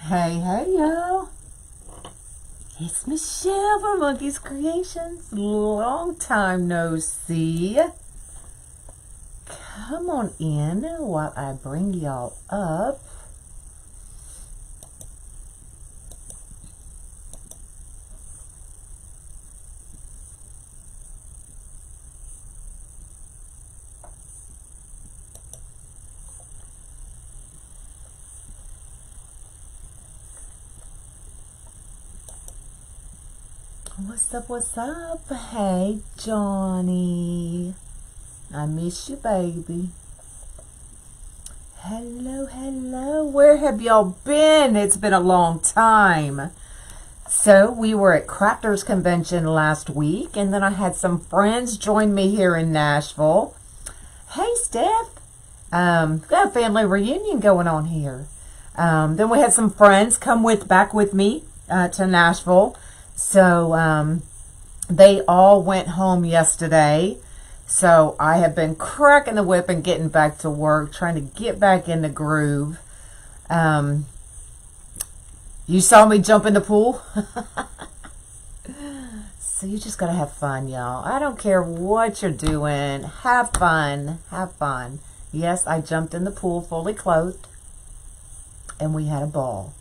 Hey, y'all. It's Michelle from Monkey's Creations. Long time no see. Come on in while I bring y'all up. What's up? Hey, Johnny. I miss you, baby. Hello. Where have y'all been? It's been a long time. So, we were at Crafters Convention last week, and then I had some friends join me here in Nashville. Hey, Steph. Got a family reunion going on here. Then we had some friends come back with me to Nashville. So, they all went home yesterday. So, I have been cracking the whip and getting back to work, trying to get back in the groove. You saw me jump in the pool? So, you just got to have fun, y'all. I don't care what you're doing. Have fun. Have fun. Yes, I jumped in the pool fully clothed. And we had a ball.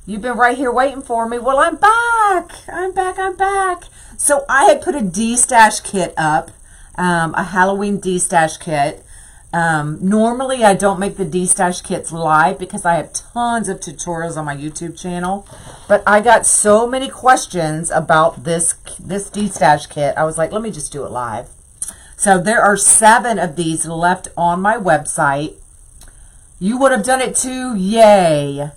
You've been right here waiting for me. Well, I'm back. I'm back. So I had put a D-stash kit up, a Halloween D-stash kit. Normally, I don't make the D-stash kits live because I have tons of tutorials on my YouTube channel. But I got so many questions about this D-stash kit. I was like, let me just do it live. So there are 7 of these left on my website. You would have done it too. Yay.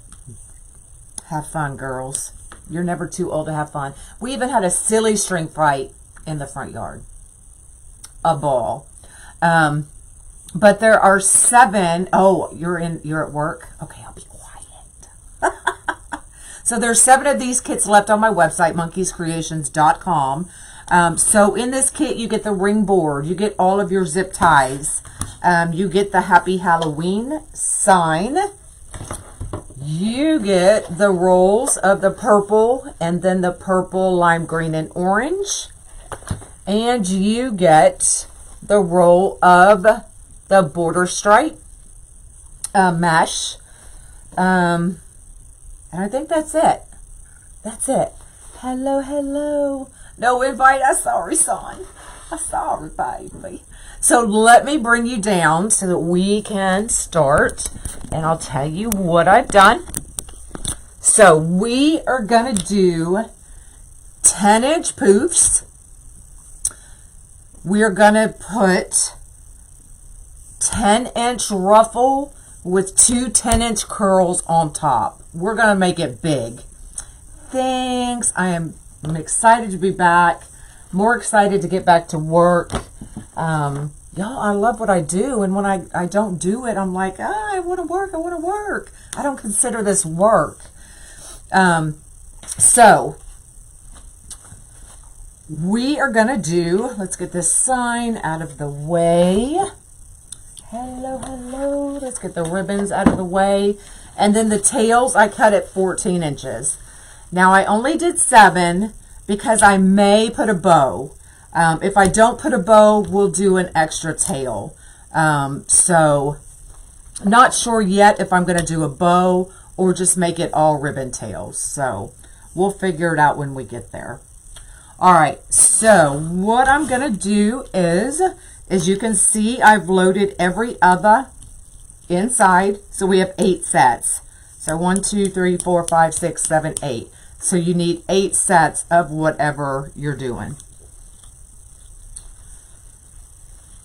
Have fun, girls. You're never too old to have fun. We even had a silly string fight in the front yard. A ball. But there are 7. Oh, you're at work? Okay, I'll be quiet. So there's 7 of these kits left on my website, monkeyscreations.com. So in this kit, you get the ring board. You get all of your zip ties. You get the Happy Halloween sign. You get the rolls of the purple and then the purple, lime green, and orange. And you get the roll of the border stripe mesh. And I think that's it. That's it. Hello. No invite. I'm sorry, son. I'm sorry, baby. So let me bring you down so that we can start. And I'll tell you what I've done. So we are going to do 10-inch poofs. We're going to put 10-inch ruffle with 2 10-inch curls on top. We're going to make it big. Thanks. I'm excited to be back. More excited to get back to work. Y'all, I love what I do. And when I don't do it, I'm like, I want to work. I don't consider this work. So we are going to do, let's get this sign out of the way. Hello. Let's get the ribbons out of the way. And then the tails, I cut at 14 inches. Now, I only did 7 because I may put a bow. If I don't put a bow, we'll do an extra tail. So, not sure yet if I'm going to do a bow or just make it all ribbon tails. So, we'll figure it out when we get there. All right, so what I'm going to do is, as you can see, I've loaded every other inside. So, we have 8 sets. So, 1, 2, 3, 4, 5, 6, 7, 8. So, you need 8 sets of whatever you're doing.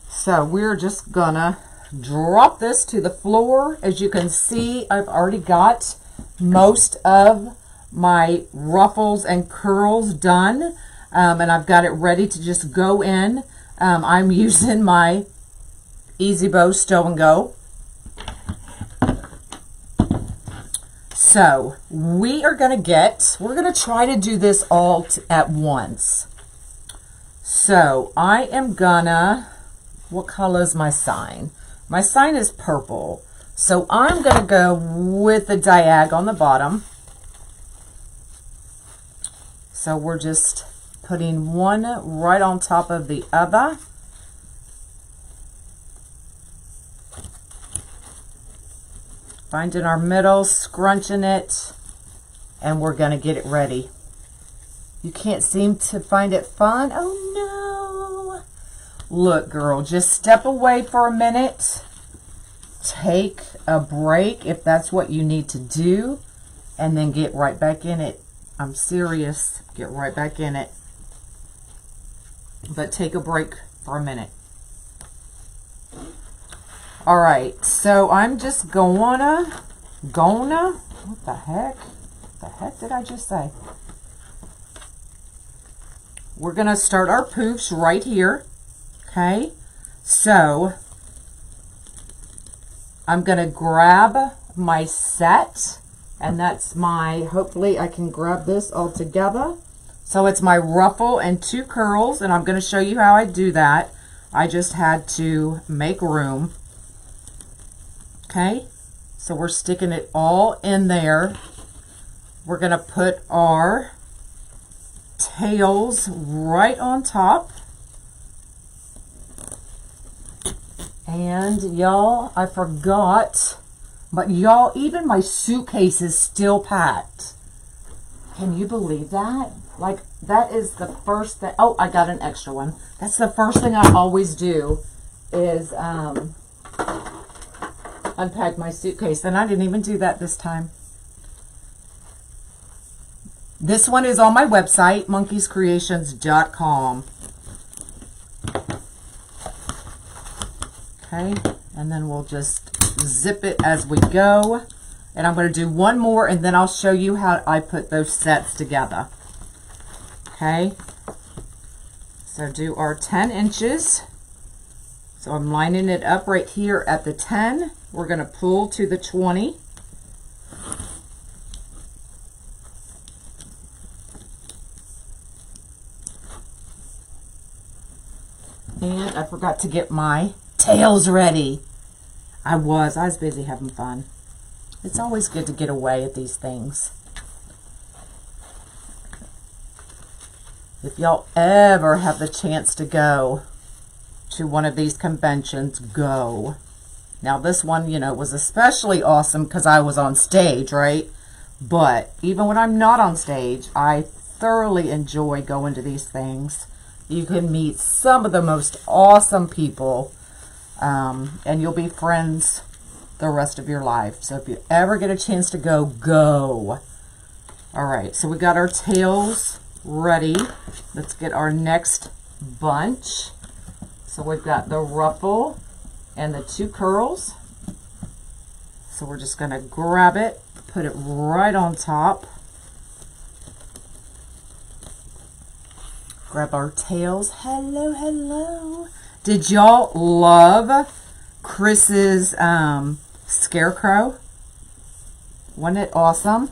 So we're just gonna drop this to the floor. As you can see, I've already got most of my ruffles and curls done. And I've got it ready to just go in. I'm using my Easy Bow Stow and Go. So we're going to try to do this all at once. So I am gonna, what color is my sign? My sign is purple. So I'm going to go with the diag on the bottom. So we're just putting one right on top of the other. Finding our middle, scrunching it, and we're going to get it ready. You can't seem to find it fun? Oh no! Look, girl, just step away for a minute. Take a break if that's what you need to do, and then get right back in it. I'm serious. Get right back in it. But take a break for a minute. All right, so I'm just gonna, what the heck? What the heck did I just say? We're gonna start our poofs right here, okay? So I'm gonna grab my set, and that's my, hopefully I can grab this all together. So it's my ruffle and 2 curls, and I'm gonna show you how I do that. I just had to make room. Okay, so we're sticking it all in there. We're gonna put our tails right on top. And y'all, I forgot, but y'all, even my suitcase is still packed. Can you believe that? Like, that is the first thing. Oh, I got an extra one. That's the first thing I always do is unpack my suitcase, and I didn't even do that this time. This one is on my website, monkeyscreations.com. Okay, and then we'll just zip it as we go. And I'm going to do one more, and then I'll show you how I put those sets together. Okay, so do our 10 inches. So I'm lining it up right here at the 10. We're going to pull to the 20. And I forgot to get my tails ready. I was busy having fun. It's always good to get away at these things. If y'all ever have the chance to go to one of these conventions, go. Now this one, you know, was especially awesome because I was on stage, right? But even when I'm not on stage, I thoroughly enjoy going to these things. You can meet some of the most awesome people, and you'll be friends the rest of your life. So if you ever get a chance to go, go. All right, so we got our tails ready. Let's get our next bunch. So we've got the ruffle and the 2 curls. So we're just going to grab it, put it right on top. Grab our tails. Hello, hello. Did y'all love Chris's scarecrow? Wasn't it awesome?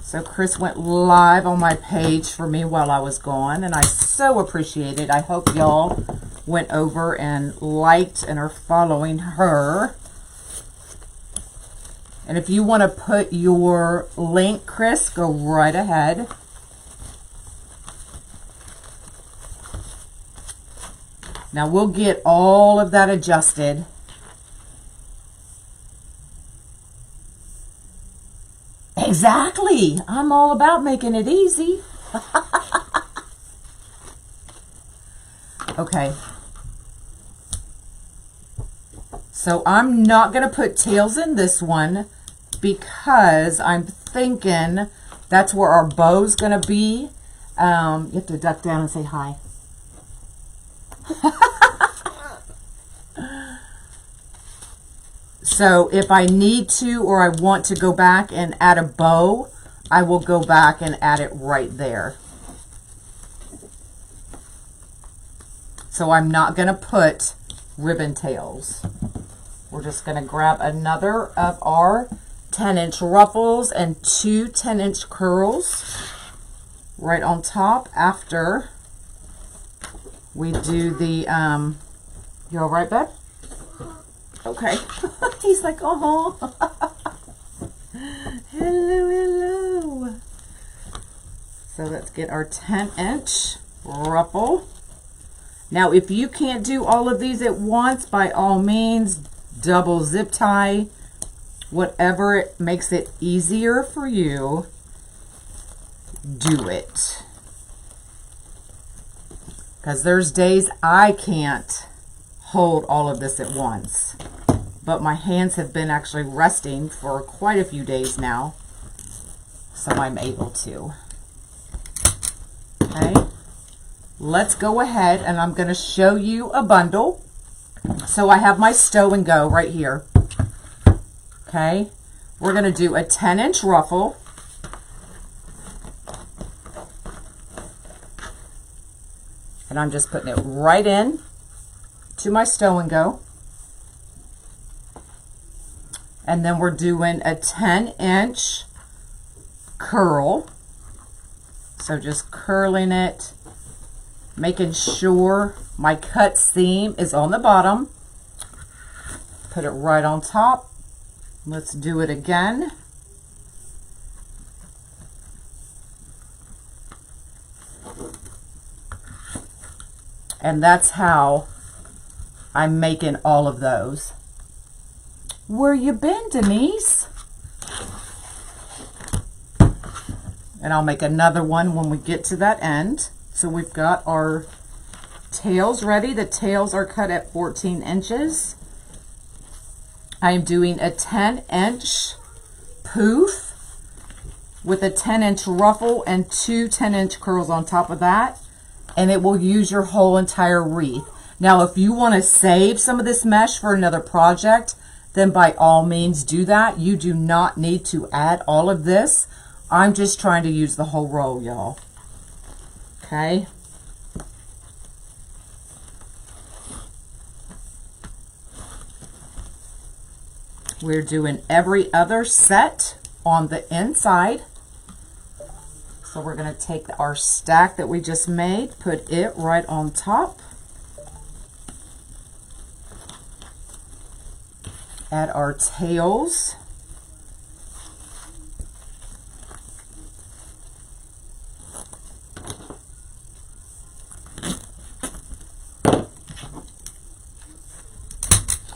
So Chris went live on my page for me while I was gone, and I so appreciate it. I hope y'all went over and liked and are following her. And if you want to put your link, Chris, go right ahead. Now we'll get all of that adjusted. Exactly. I'm all about making it easy. Okay. So I'm not going to put tails in this one because I'm thinking that's where our bow's going to be. You have to duck down and say hi. So if I need to, or I want to go back and add a bow, I will go back and add it right there. So I'm not going to put ribbon tails. We're just going to grab another of our 10-inch ruffles and 2 10-inch curls right on top after we do the, you all right, babe? Okay. He's like, oh. Hello, hello. So let's get our 10-inch ruffle. Now, if you can't do all of these at once, by all means, double zip tie, whatever makes it easier for you, do it. Because there's days I can't hold all of this at once. But my hands have been actually resting for quite a few days now. So I'm able to. Okay. Let's go ahead and I'm going to show you a bundle. So I have my stow and go right here. Okay. We're going to do a 10-inch ruffle. And I'm just putting it right in to my stow and go. And then we're doing a 10-inch curl. So just curling it, making sure my cut seam is on the bottom. Put it right on top. Let's do it again. And that's how I'm making all of those. Where you been, Denise? And I'll make another one when we get to that end. So we've got our tails ready. The tails are cut at 14 inches. I'm doing a 10-inch poof with a 10-inch ruffle and 2 10-inch curls on top of that. And it will use your whole entire wreath. Now, if you want to save some of this mesh for another project, then by all means do that. You do not need to add all of this. I'm just trying to use the whole roll, y'all. Okay. We're doing every other set on the inside. So we're going to take our stack that we just made, put it right on top. Add our tails.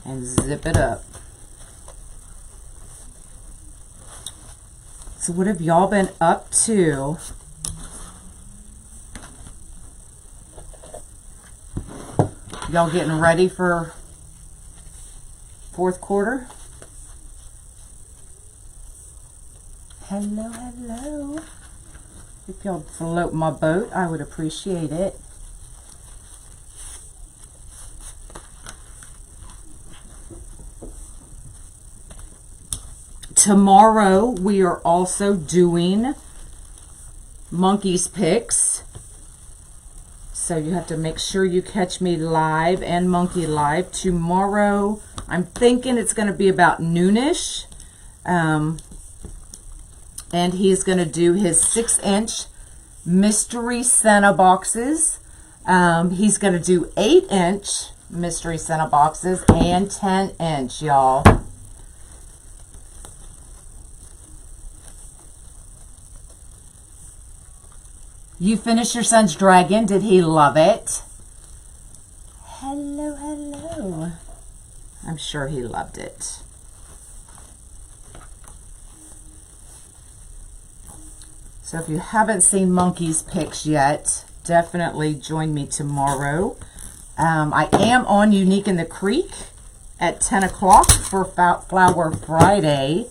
And zip it up. So what have y'all been up to? Y'all getting ready for fourth quarter? Hello, hello. If y'all float my boat, I would appreciate it. Tomorrow we are also doing monkeys picks. So you have to make sure you catch me live and monkey live tomorrow. I'm thinking it's going to be about noonish. And he's going to do his 6-inch mystery Santa boxes. He's going to do 8-inch mystery Santa boxes and 10-inch, y'all. You finished your son's dragon. Did he love it? Hello, hello. I'm sure he loved it. So if you haven't seen Monkey's Picks yet, definitely join me tomorrow. I am on Unique in the Creek at 10 o'clock for Flower Friday.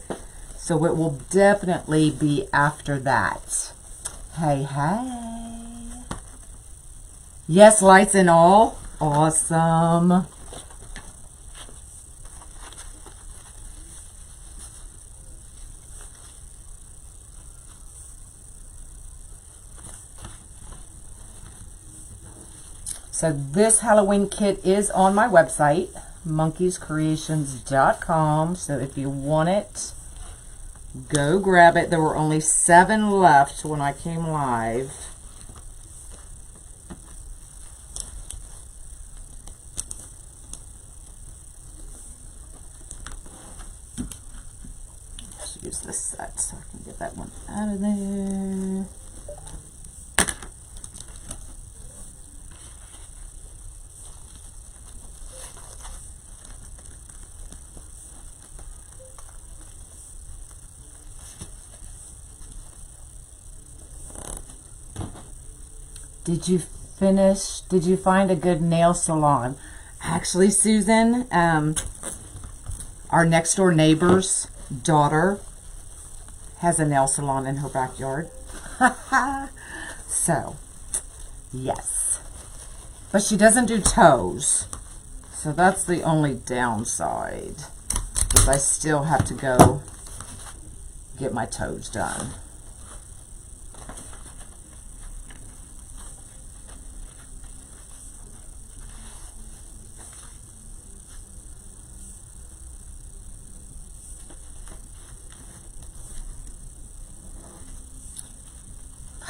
So it will definitely be after that. Hey, hey. Yes, lights and all. Awesome. So this Halloween kit is on my website, monkeyscreations.com. So if you want it, go grab it. There were only 7 left when I came live. use this set so I can get that one out of there. Did you finish? Did you find a good nail salon? Actually, Susan, our next door neighbor's daughter has a nail salon in her backyard. So, yes. But she doesn't do toes. So that's the only downside. Because I still have to go get my toes done.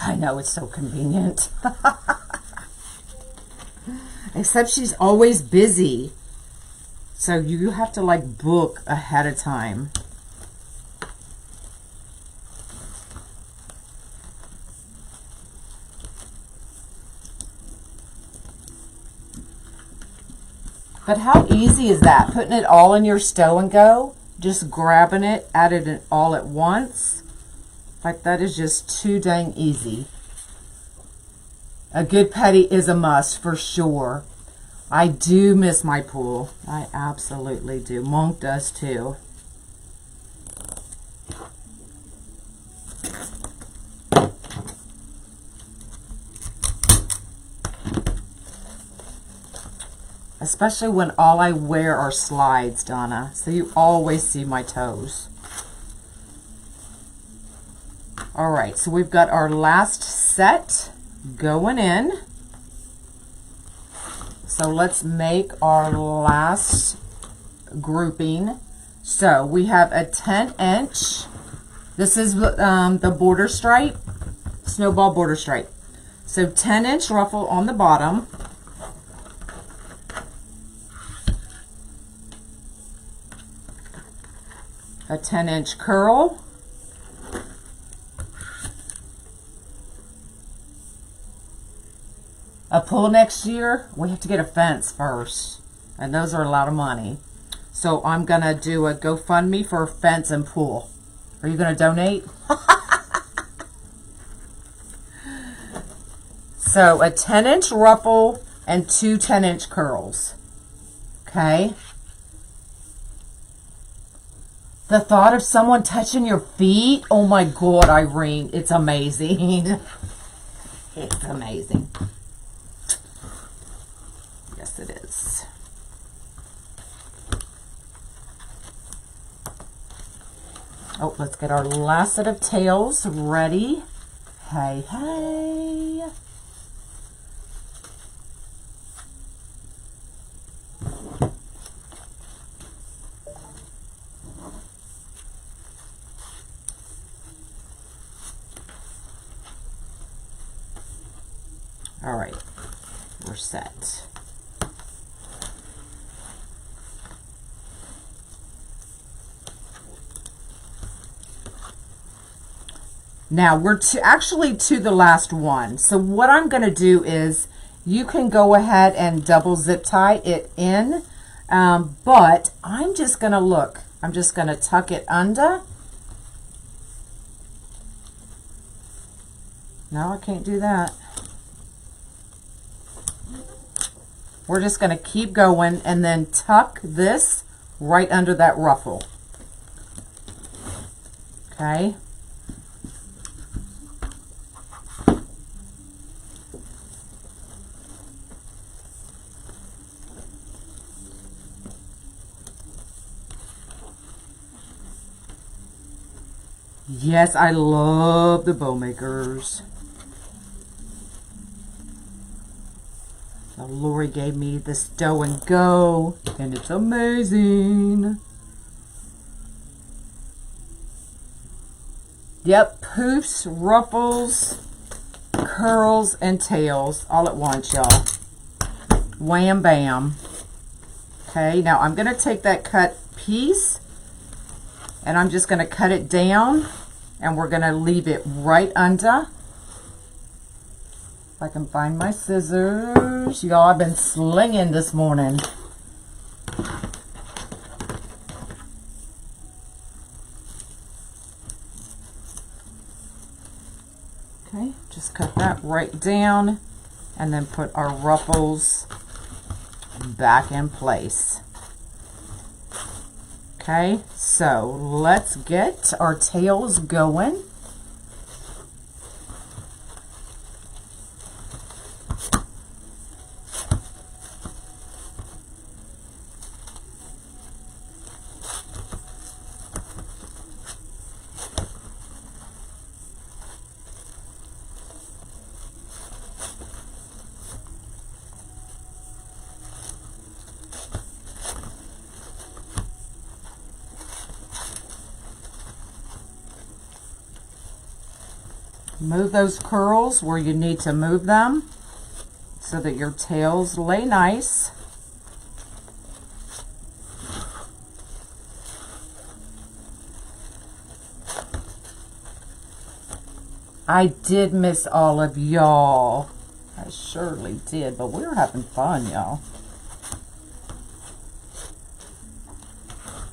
I know, it's so convenient. Except she's always busy. So you have to like book ahead of time. But how easy is that? Putting it all in your Stow and Go? Just grabbing it, adding it all at once? Like, that is just too dang easy. A good putty is a must for sure. I do miss my pool. I absolutely do. Monk does too. Especially when all I wear are slides, Donna. So you always see my toes. All right, so we've got our last set going in. So let's make our last grouping. So we have a 10-inch. This is the border stripe, snowball border stripe. So 10-inch ruffle on the bottom. A 10-inch curl. A pool next year, we have to get a fence first. And those are a lot of money. So I'm going to do a GoFundMe for a fence and pool. Are you going to donate? So a 10-inch ruffle and 2 10-inch curls. Okay. The thought of someone touching your feet, oh my God, Irene, it's amazing. It's amazing. Yes, it is. Oh, let's get our last set of tails ready. Hey, hey. All right, we're set. Now we're actually to the last one. So what I'm going to do is you can go ahead and double zip tie it in, but I'm just going to look. I'm just going to tuck it under. No, I can't do that. We're just going to keep going and then tuck this right under that ruffle. Okay. Yes, I love the bow makers. So Lori gave me the Stow and Go, and it's amazing. Yep, poofs, ruffles, curls, and tails all at once, y'all. Wham bam. Okay, now I'm going to take that cut piece And I'm just going to cut it down, and we're going to leave it right under. If I can find my scissors. Y'all, I've been slinging this morning. Okay, just cut that right down, and then put our ruffles back in place. Okay, so let's get our tails going. Move those curls where you need to move them so that your tails lay nice. I did miss all of y'all. I surely did, but we were having fun, y'all.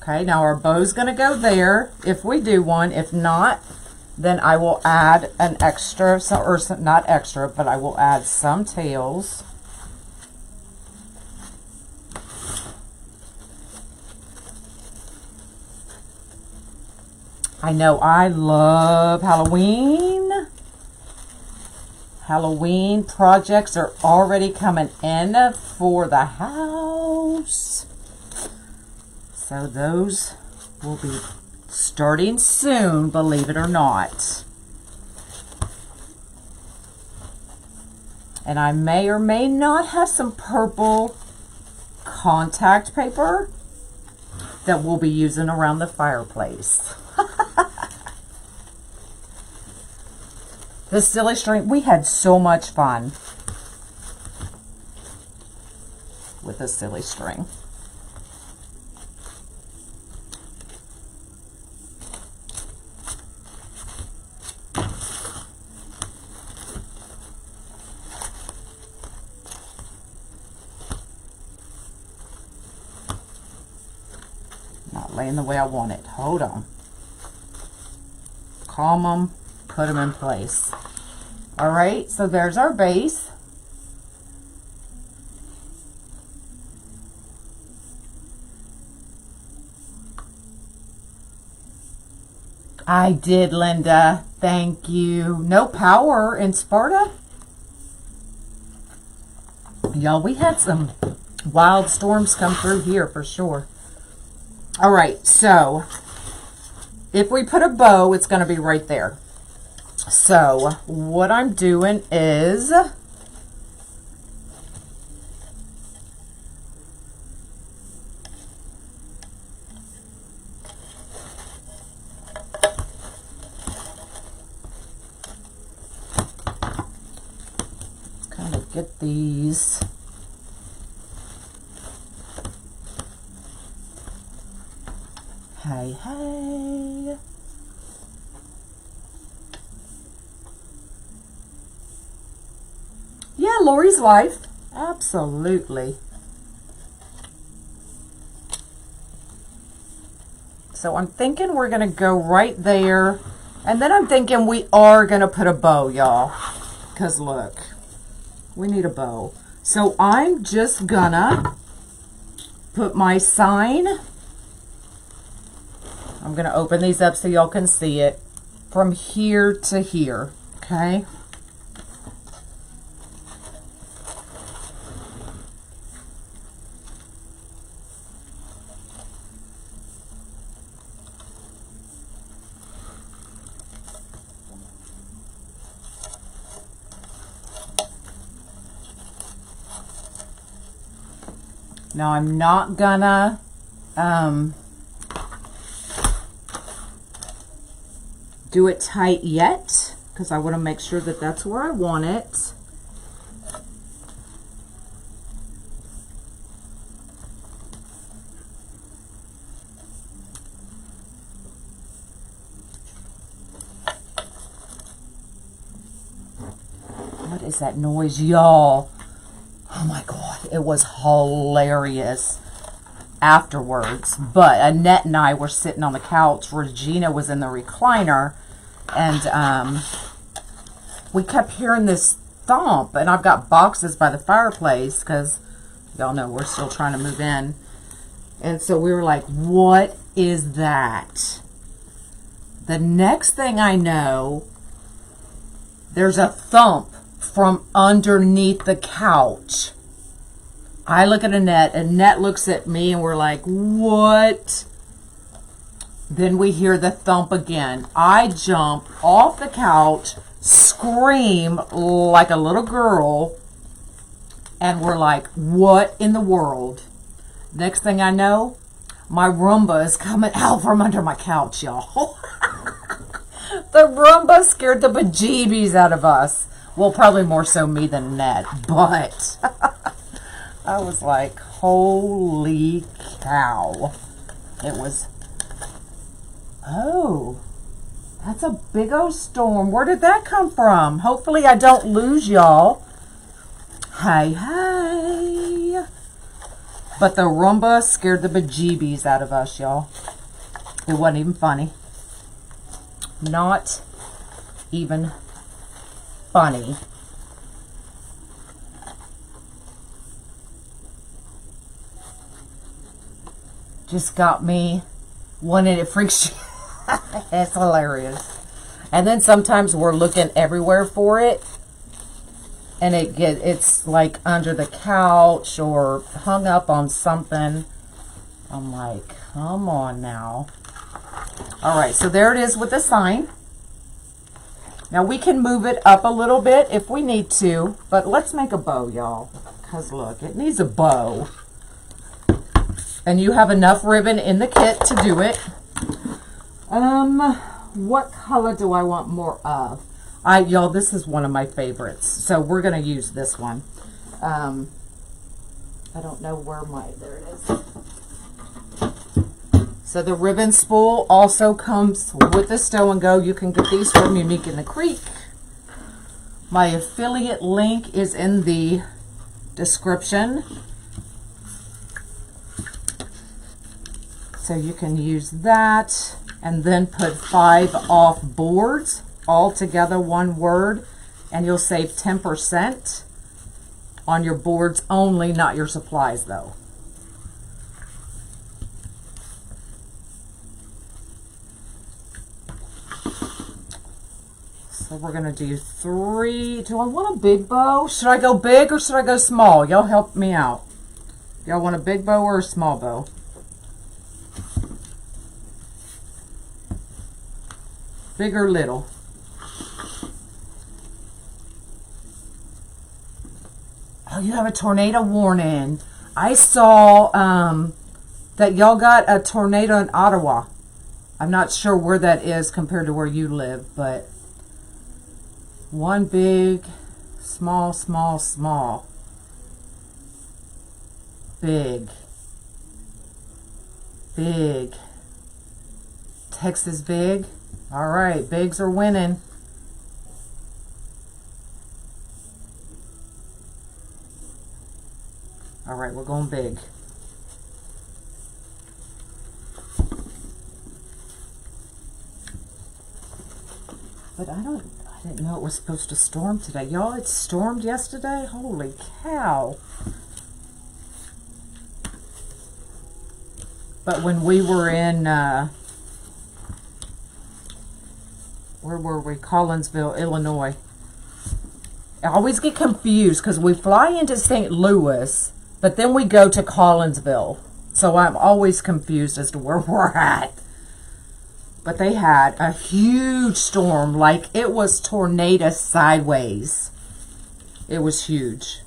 Okay, now our bow's gonna go there if we do one. If not, then I will add an extra, or not extra, but I will add some tails. I know I love Halloween. Halloween projects are already coming in for the house. So those will be starting soon, believe it or not. And I may or may not have some purple contact paper that we'll be using around the fireplace. The silly string, we had so much fun with the silly string. Not laying the way I want it. Hold on. Calm them, put them in place. All right, so there's our base. I did, Linda. Thank you. No power in Sparta. Y'all, we had some wild storms come through here for sure. All right, so if we put a bow, it's going to be right there. So what I'm doing is kind of get these. Hey, hey. Yeah, Lori's wife. Absolutely. So I'm thinking we're going to go right there. And then I'm thinking we are going to put a bow, y'all. Because look, we need a bow. So I'm just going to put my sign. I'm going to open these up so y'all can see it. From here to here. Okay. Now I'm not gonna do it tight yet because I want to make sure that that's where I want it. is that noise, y'all? Oh my God, it was hilarious afterwards. But Annette and I were sitting on the couch. Regina was in the recliner, and we kept hearing this thump. And I've got boxes by the fireplace because y'all know we're still trying to move in. And so we were like, what is that? The next thing I know, there's a thump from underneath the couch. I look at Annette, Annette looks at me, and we're like, what? Then we hear the thump again. I jump off the couch, scream like a little girl, and we're like, what in the world? Next thing I know, my Roomba is coming out from under my couch, y'all. The Roomba scared the bejeebies out of us. Well, probably more so me than Annette, but I was like, holy cow. It was, oh, that's a big old storm. Where did that come from? Hopefully I don't lose y'all. Hey, hey. But the Roomba scared the bejeebies out of us, y'all. It wasn't even funny. Not even funny. Just got me wanting it freaks. It's hilarious. And then sometimes we're looking everywhere for it, and it's like under the couch or hung up on something. I'm like, come on now. All right, so there it is with the sign. Now we can move it up a little bit if we need to, but let's make a bow, y'all. Because look, it needs a bow. And you have enough ribbon in the kit to do it. What color do I want more of? Y'all, this is one of my favorites. So we're going to use this one. I don't know where there it is. So the ribbon spool also comes with the Stow and Go. You can get these from Unique in the Creek. My affiliate link is in the description. So you can use that and then put 5 off boards, all together one word, and you'll save 10% on your boards only, not your supplies though. So we're going to do 3. Do I want a big bow? Should I go big or should I go small? Y'all help me out. Y'all want a big bow or a small bow? Big or little? Oh, you have a tornado warning. I saw that y'all got a tornado in Ottawa. I'm not sure where that is compared to where you live, but one big, small, small, small. Big. Big. Texas big. All right, bigs are winning. All right, we're going big. But I didn't know it was supposed to storm today. Y'all, it stormed yesterday? Holy cow. But when we were in, where were we? Collinsville, Illinois. I always get confused because we fly into St. Louis, but then we go to Collinsville. So I'm always confused as to where we're at. But they had a huge storm, like it was tornado sideways. It was huge.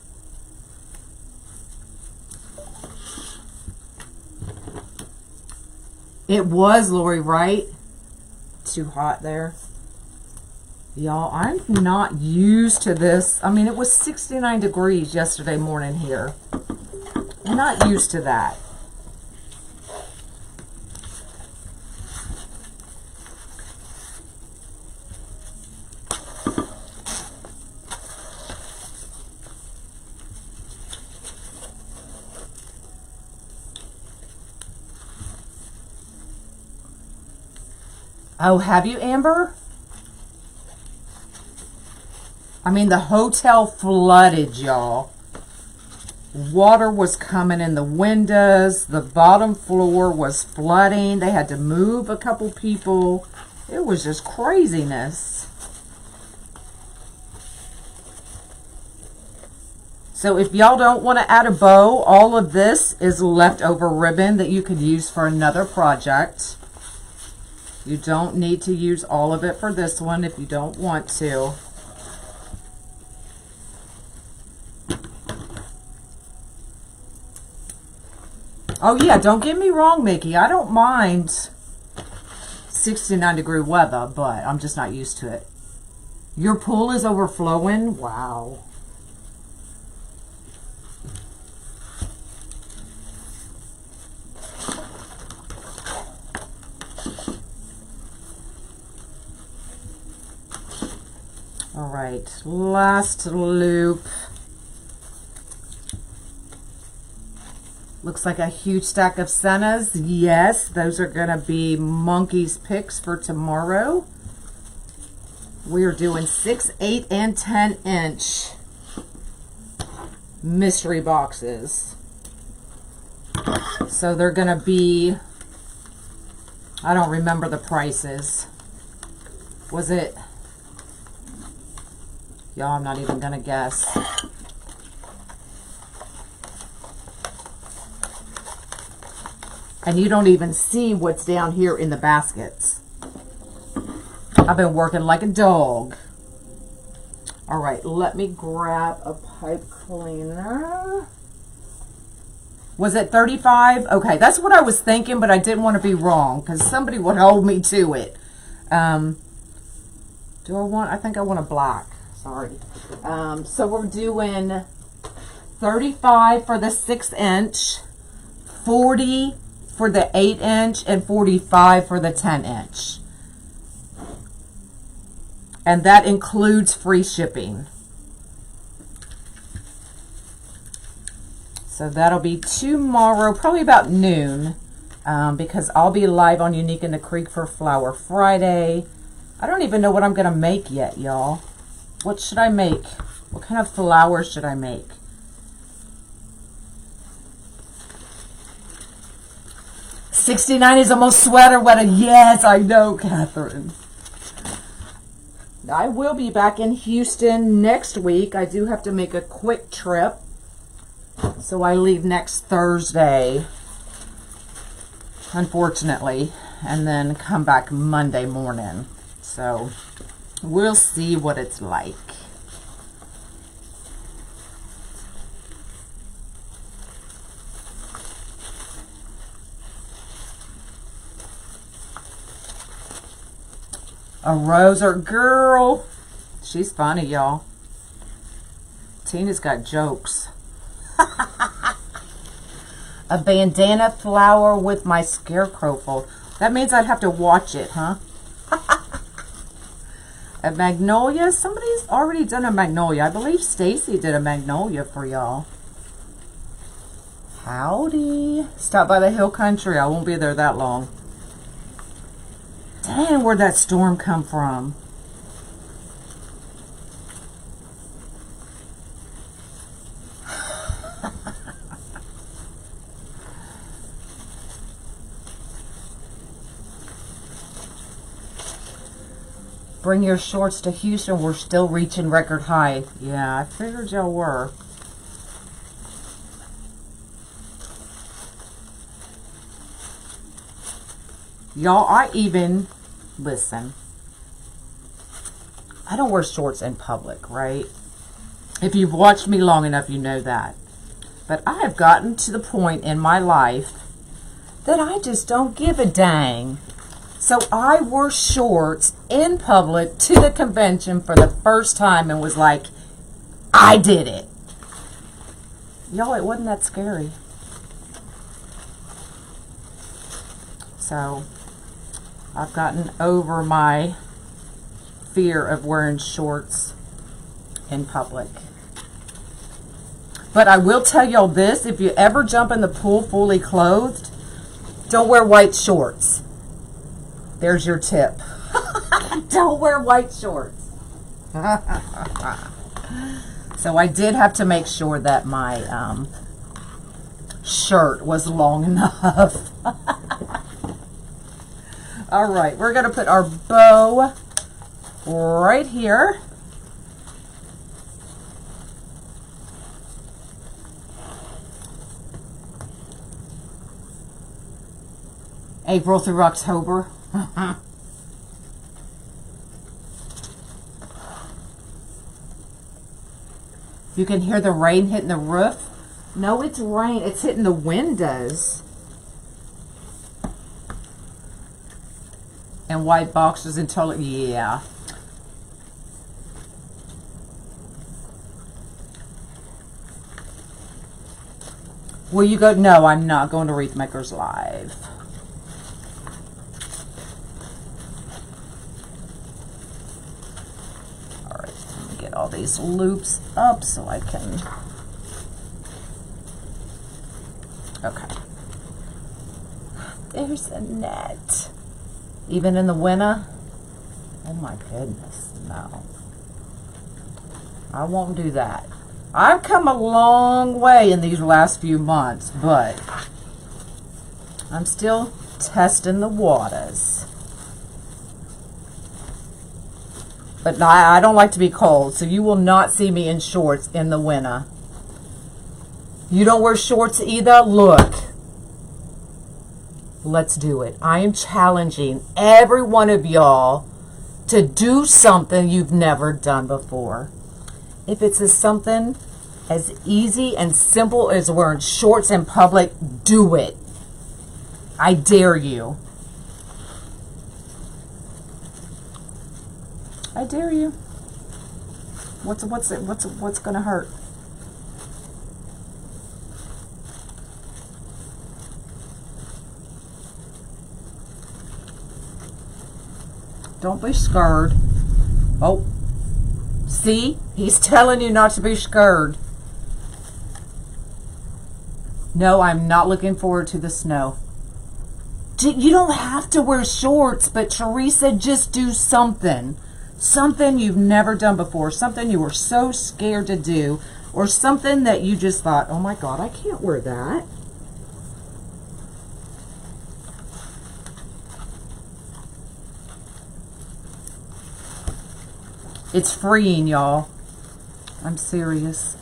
It was, Lori, right? Too hot there. Y'all, I'm not used to this. I mean, it was 69 degrees yesterday morning here. I'm not used to that. Oh, have you, Amber? I mean, the hotel flooded, y'all. Water was coming in the windows. The bottom floor was flooding. They had to move a couple people. It was just craziness. So if y'all don't want to add a bow, all of this is leftover ribbon that you could use for another project. You don't need to use all of it for this one if you don't want to. Oh yeah, don't get me wrong, Mickey. I don't mind 69-degree weather, but I'm just not used to it. Your pool is overflowing? Wow. All right, last loop. Looks like a huge stack of sennas. Yes, those are going to be Monkey's picks for tomorrow. We are doing 6, 8, and 10-inch mystery boxes. So they're going to be, I don't remember the prices. Was it, y'all, I'm not even going to guess. And you don't even see what's down here in the baskets. I've been working like a dog. All right, let me grab a pipe cleaner. Was it 35? Okay, that's what I was thinking, but I didn't want to be wrong because somebody would hold me to it. Do I want, I think I want a black. Sorry. So we're doing 35 for the 6-inch, 40 for the 8-inch, and 45 for the 10-inch. And that includes free shipping. So that'll be tomorrow, probably about noon, because I'll be live on Unique in the Creek for Flower Friday. I don't even know what I'm going to make yet, y'all. What should I make? What kind of flowers should I make? $69 is almost sweater weather. Yes, I know, Catherine. I will be back in Houston next week. I do have to make a quick trip. So I leave next Thursday, unfortunately, and then come back Monday morning. So we'll see what it's like. A Rosa girl. She's funny, y'all. Tina's got jokes. A bandana flower with my scarecrow fold. That means I'd have to watch it, huh? A magnolia. Somebody's already done a magnolia. I believe Stacy did a magnolia for y'all. Howdy. Stop by the hill country. I won't be there that long. Dang, where'd that storm come from? Bring your shorts to Houston. We're still reaching record high. Yeah, I figured y'all were. Y'all, I even, listen, I don't wear shorts in public, right? If you've watched me long enough, you know that. But I have gotten to the point in my life that I just don't give a dang. So I wore shorts in public to the convention for the first time and was like, I did it. Y'all, it wasn't that scary. So I've gotten over my fear of wearing shorts in public. But I will tell y'all this, if you ever jump in the pool fully clothed, don't wear white shorts. There's your tip. Don't wear white shorts. So I did have to make sure that my shirt was long enough. All right, we're going to put our bow right here. April through October. You can hear the rain hitting the roof. No, it's rain. It's hitting the windows. And white boxes until, yeah. Will you go? No, I'm not going to Wreath Makers Live. All right, let me get all these loops up so I can. Okay. There's a net. Even in the winter? Oh my goodness, no. I won't do that. I've come a long way in these last few months, but I'm still testing the waters. But I don't like to be cold, so you will not see me in shorts in the winter. You don't wear shorts either? Look. Let's do it. I am challenging every one of y'all to do something you've never done before. If it's something as easy and simple as wearing shorts in public, do it. I dare you. I dare you. What's gonna hurt? Don't be scared. Oh, see? He's telling you not to be scared. No, I'm not looking forward to the snow. You don't have to wear shorts, but Teresa, just do something. Something you've never done before. Something you were so scared to do. Or something that you just thought, oh my God, I can't wear that. It's freeing, y'all. I'm serious.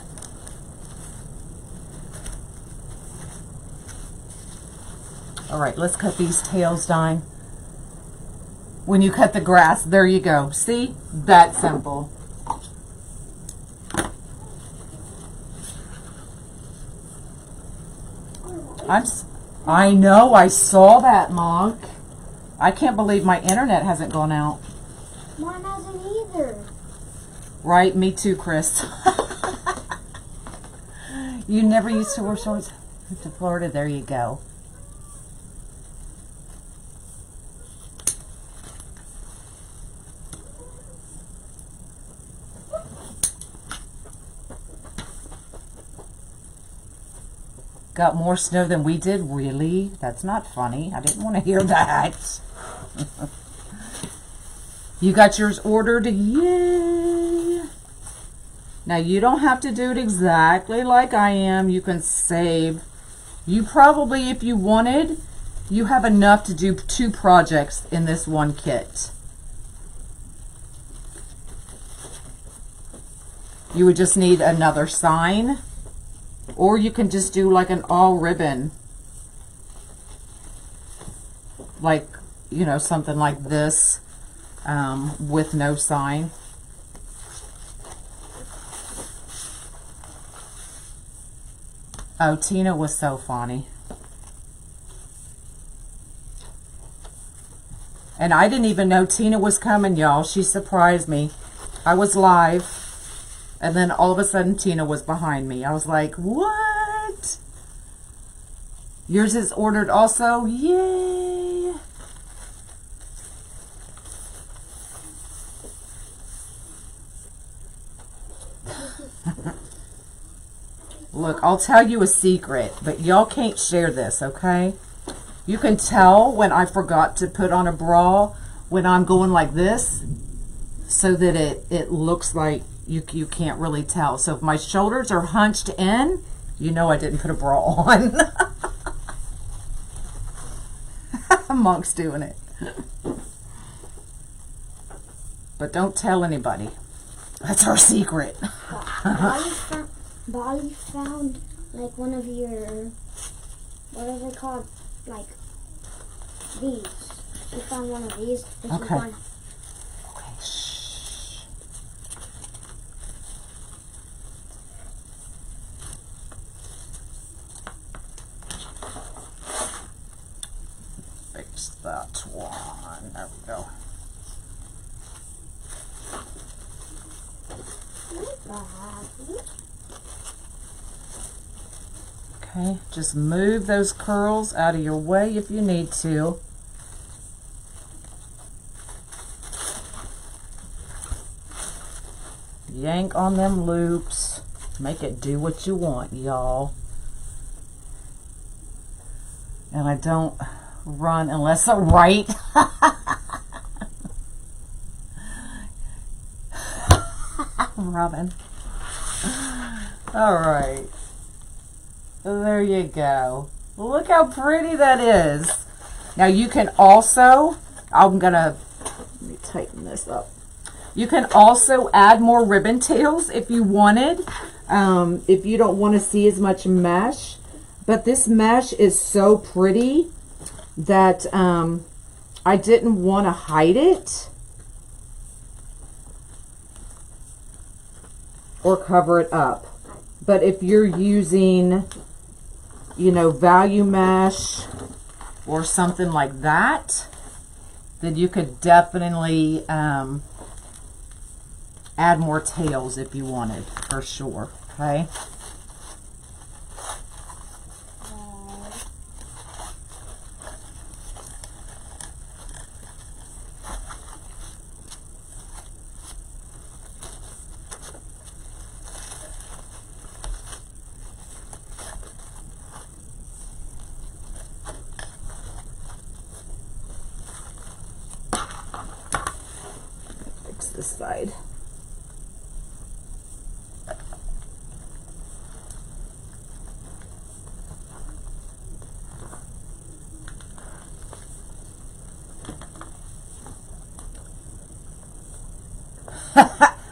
All right, let's cut these tails down. When you cut the grass, there you go. See? That simple. I know, I saw that, Monk. I can't believe my internet hasn't gone out. Mine hasn't either. Right, me too, Chris. You never used to wear shorts to Florida. There you go. Got more snow than we did? Really? That's not funny. I didn't want to hear that. You got yours ordered? Yay! Now, you don't have to do it exactly like I am. You can save. You probably, if you wanted, you have enough to do 2 projects in this one kit. You would just need another sign. Or you can just do like an all ribbon. Like, you know, something like this. With no sign. Oh, Tina was so funny. And I didn't even know Tina was coming, y'all. She surprised me. I was live. And then all of a sudden, Tina was behind me. I was like, what? Yours is ordered also? Yay! Look, I'll tell you a secret, but y'all can't share this, okay? You can tell when I forgot to put on a bra when I'm going like this, so that it looks like you can't really tell. So if my shoulders are hunched in, you know I didn't put a bra on. Monk's doing it. But don't tell anybody. That's our secret. Bolly found like one of your, what are they called? Like these. She found one of these. Okay. Okay. Shh. Fix that one. There we go. Okay, just move those curls out of your way if you need to. Yank on them loops. Make it do what you want, y'all. And I don't run unless I'm right. Robin. All right. There you go. Look how pretty that is. Now you can also, let me tighten this up. You can also add more ribbon tails if you wanted, if you don't want to see as much mesh. But this mesh is so pretty that I didn't want to hide it or cover it up. But if you're using, you know, value mesh or something like that, then you could definitely add more tails if you wanted, for sure. Okay. Fix this side.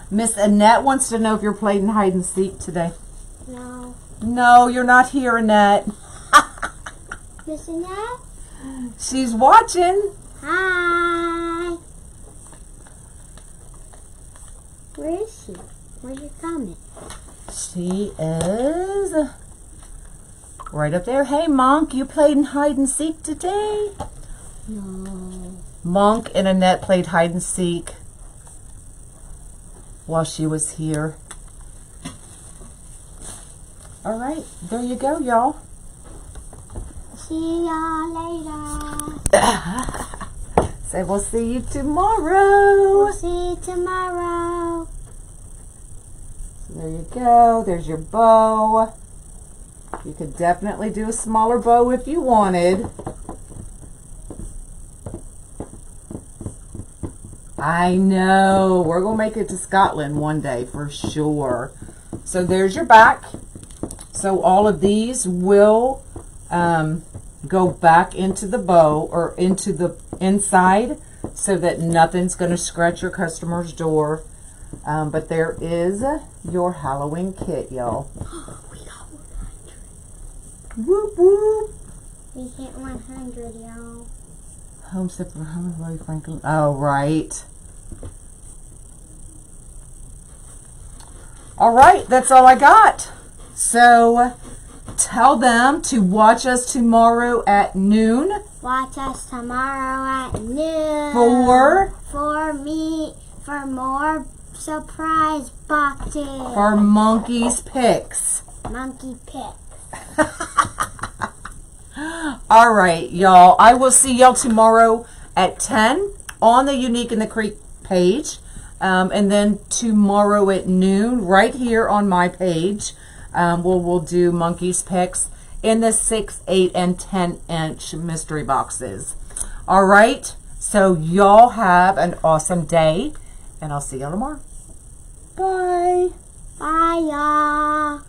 Miss Annette wants to know if you're playing hide and seek today. No. No, you're not here, Annette. Miss Annette? She's watching. Hi. Where is she? Where's your comment? She is right up there. Hey, Monk, you played in hide and seek today? No. Monk and Annette played hide and seek while she was here. All right, there you go, y'all. See y'all later. Say we'll see you tomorrow. We'll see you tomorrow. So there you go. There's your bow. You could definitely do a smaller bow if you wanted. I know. We're going to make it to Scotland one day for sure. So there's your back. So all of these will go back into the bow or into the inside so that nothing's going to scratch your customer's door. But there is your Halloween kit, y'all. We got 100. Whoop, whoop. We hit 100, y'all. Homestead for Roy Franklin. Oh, right. All right, that's all I got. So tell them to watch us tomorrow at noon. Watch us tomorrow at noon. For more surprise boxes. For Monkey's Picks. Monkey Picks. All right, y'all. I will see y'all tomorrow at 10 on the Unique in the Creek page. And then tomorrow at noon, right here on my page, we'll do Monkey's Picks. in the 6, 8, and 10-inch mystery boxes. All right, so y'all have an awesome day, and I'll see y'all tomorrow. Bye. Bye, y'all.